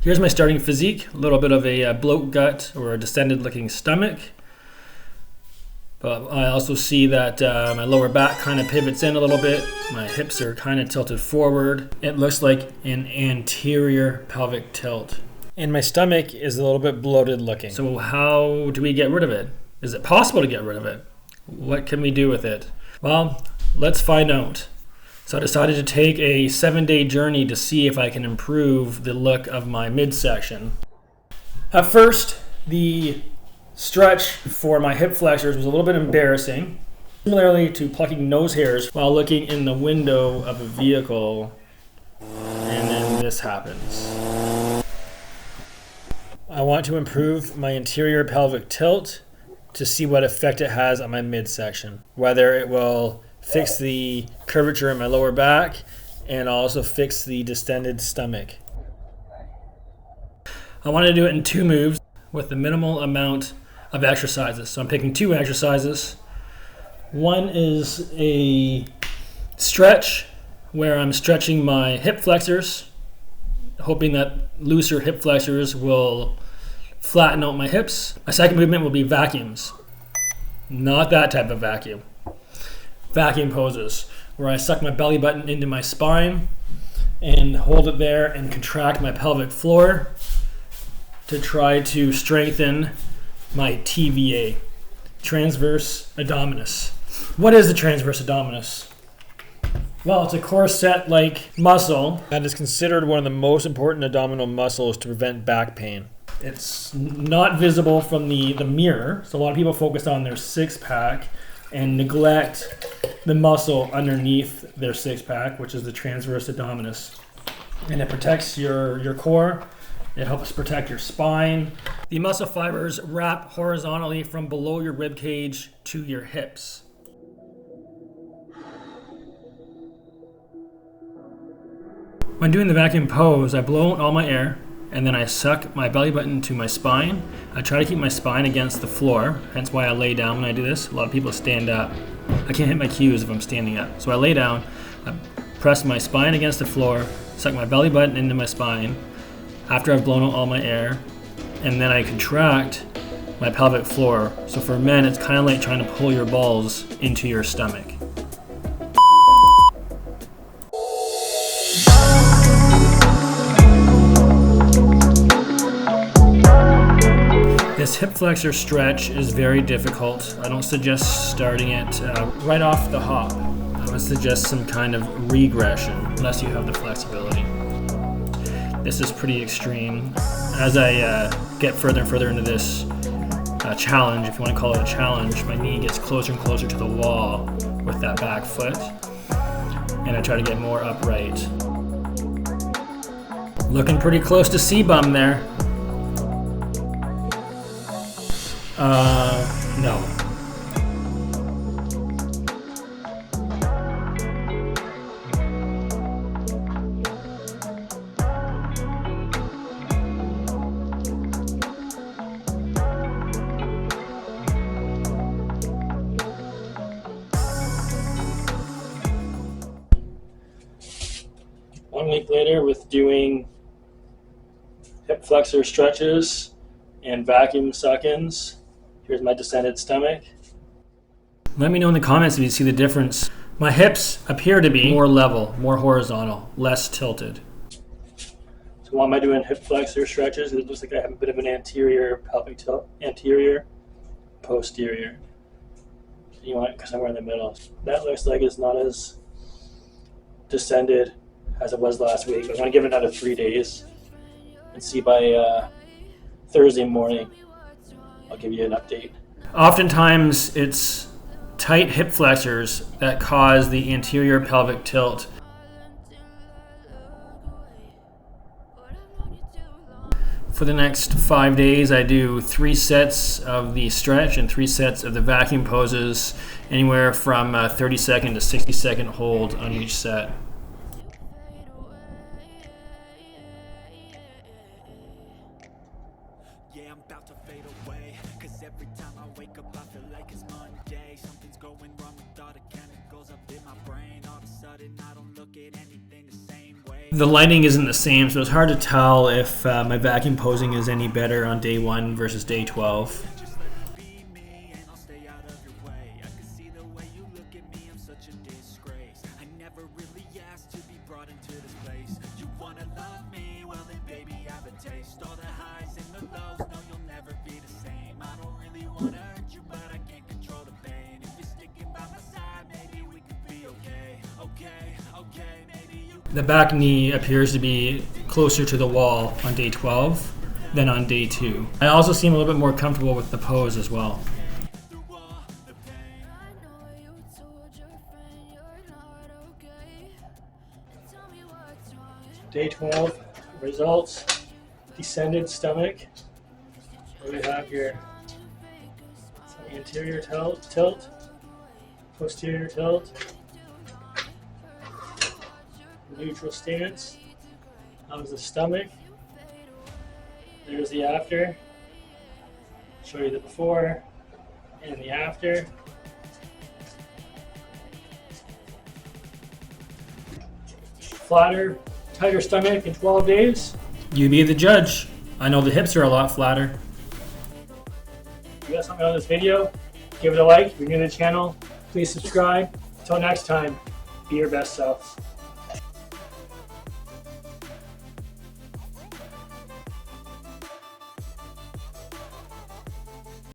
Here's my starting physique, a little bit of a bloat gut or a distended looking stomach. But I also see that my lower back kind of pivots in a little bit. My hips are kind of tilted forward. It looks like an anterior pelvic tilt. And my stomach is a little bit bloated looking. So how do we get rid of it? Is it possible to get rid of it? What can we do with it? Well, let's find out. So I decided to take a 7-day journey to see if I can improve the look of my midsection. At first, the stretch for my hip flexors was a little bit embarrassing. Similarly to plucking nose hairs while looking in the window of a vehicle, and then this happens. I want to improve my anterior pelvic tilt to see what effect it has on my midsection. Whether it will fix the curvature in my lower back and also fix the distended stomach. I want to do it in 2 moves with the minimal amount of exercises. So I'm picking 2 exercises. One is a stretch where I'm stretching my hip flexors, hoping that looser hip flexors will flatten out my hips. My second movement will be vacuums. Not that type of vacuum. Vacuum poses, where I suck my belly button into my spine and hold it there and contract my pelvic floor to try to strengthen my TVA, transverse abdominis. What is the transverse abdominis? Well, it's a corset-like muscle that is considered one of the most important abdominal muscles to prevent back pain. It's not visible from the mirror, so a lot of people focus on their six-pack and neglect the muscle underneath their six-pack, which is the transverse abdominis. And it protects your core. It helps protect your spine. The muscle fibers wrap horizontally from below your rib cage to your hips. When doing the vacuum pose, I blow out all my air, and then I suck my belly button to my spine. I try to keep my spine against the floor, hence why I lay down when I do this. A lot of people stand up. I can't hit my cues if I'm standing up. So I lay down, I press my spine against the floor, suck my belly button into my spine after I've blown out all my air, and then I contract my pelvic floor. So for men, it's kind of like trying to pull your balls into your stomach. This hip flexor stretch is very difficult. I don't suggest starting it right off the hop. I would suggest some kind of regression, unless you have the flexibility. This is pretty extreme. As I get further and further into this challenge, if you want to call it a challenge, my knee gets closer and closer to the wall with that back foot, and I try to get more upright. Looking pretty close to C-bum there. No. One week later, with doing hip flexor stretches and vacuum suck-ins, here's my distended stomach. Let me know in the comments if you see the difference. My hips appear to be more level, more horizontal, less tilted. So while I'm doing hip flexor stretches, it looks like I have a bit of an anterior pelvic tilt. Anterior, posterior. You want it somewhere in the middle. That looks like it's not as distended as it was last week. I want to give it another 3 days and see by Thursday morning. I'll give you an update. Oftentimes, it's tight hip flexors that cause the anterior pelvic tilt. For the next 5 days, I do 3 sets of the stretch and 3 sets of the vacuum poses, anywhere from 30-second to 60-second hold on each set. I don't look at anything the same way. The lighting isn't the same, so it's hard to tell if my vacuum posing is any better on day 1 versus day 12. The back knee appears to be closer to the wall on day 12 than on day 2. I also seem a little bit more comfortable with the pose as well. Day 12 results: descended stomach. What do we have here? Some anterior tilt, posterior tilt, neutral stance. That was the stomach. There's the after. Show you the before and the after. Flatter, tighter stomach in 12 days. You be the judge. I know the hips are a lot flatter. If you got something on this video, give it a like. If you're new to the channel, please subscribe. Until next time, be your best self.